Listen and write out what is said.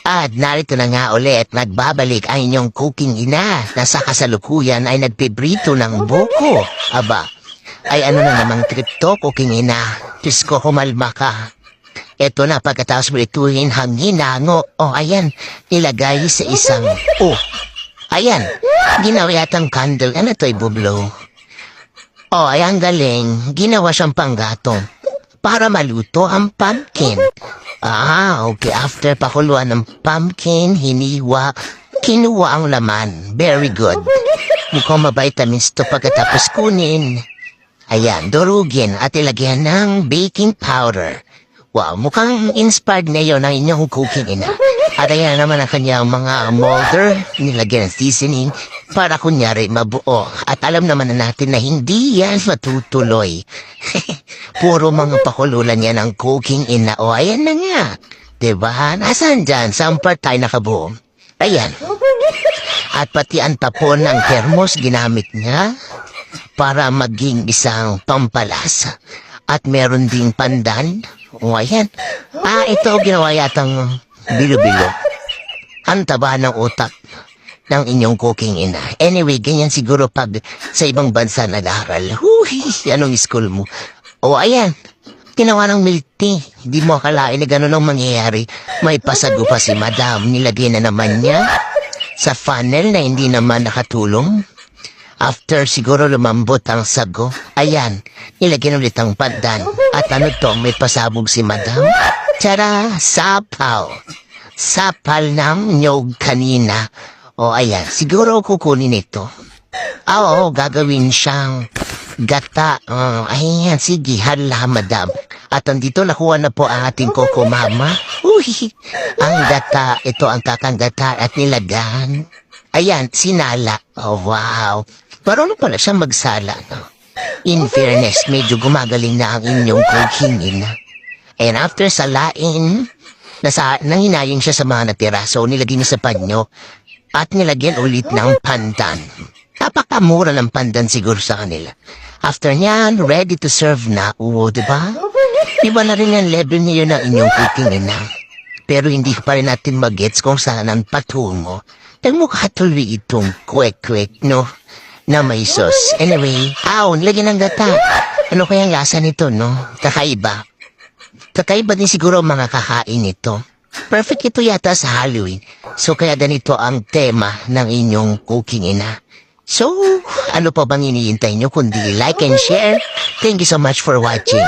At narito na nga ulit, nagbabalik ang inyong cooking ina na sa kasalukuyan ay nagpibrito ng buko. Aba, ay ano na namang trip to, cooking ina. Diyos ko, kumalma ka. Eto na, pagkatapos mo ituhin, hanginango. O, ayan, nilagay sa isang, ayan, ginawa yatang candle. Ano to, ibublo? O, ayan, galing. Ginawa siyang panggatong para maluto ang pumpkin. Okay. After pakuluan ng pumpkin, hiniwa, kinuha ang laman. Very good. Mukhang ma-vitamins to pagkatapos kunin. Ayan, durugin at ilagyan ng baking powder. Wow, mukhang inspired na yun ang inyong cooking ina. At ayan naman ang kanyang mga molder, nilagyan ng seasoning para kunyari mabuo. At alam naman na natin na hindi yan matutuloy. Puro mga pakululan yan ang cooking ina. O ayan na nga. Diba? Nasaan dyan? Saan part tayo nakabuo? Ayan. At pati ang tapon ng thermos ginamit niya para maging isang pampalasa. At meron ding pandan. O ayan. Ito ginawa yatang bilo-bilo. Ang taba ng utak ng inyong cooking ina. Anyway, ganyan siguro pag sa ibang bansa nag-aaral. Anong school mo? O ayan. Ginawa ng milk tea. Hindi mo akalain na gano'n ang mangyayari. May pasago pa si madam. Nilagay na naman niya sa funnel na hindi naman nakatulong. After siguro lumambot ang sago, ayan, nilagyan ulit ang pandan. At ano to, may pasabog si madam? Tara, sapaw. Sapal ng nyog kanina. O ayan, siguro kukunin ito. Oo, gagawin siyang gata. Ayan, sige, hala madam. At andito nakuha na po ang ating Coco Mama. Ang gata, ito ang kakanggata at nilagan. Ayan, sinala. Oh, wow. Marunong pala siya magsala, no? In fairness, medyo gumagaling na ang inyong cooking ina. And after salain, nanginayang siya sa mga natira, so nilagyan niya sa panyo at nilagyan ulit ng pandan. Napakamura ng pandan siguro sa kanila. After niyan, ready to serve na. Diba? Iba na rin ang level niyo ng inyong cooking ina. Pero hindi pa rin natin mag-gets kung saan ang patungo. Nagmukha tuloy itong kwek-kwek, no? Na may sauce. Anyway, nilagyan ng gata. Ano kayang lasa nito, no? Kakaiba. Kakaiba din siguro mga kakain nito. Perfect ito yata sa Halloween. So kaya ganito ang tema ng inyong cooking ina. So, ano pa bang iniintay nyo kundi like and share? Thank you so much for watching.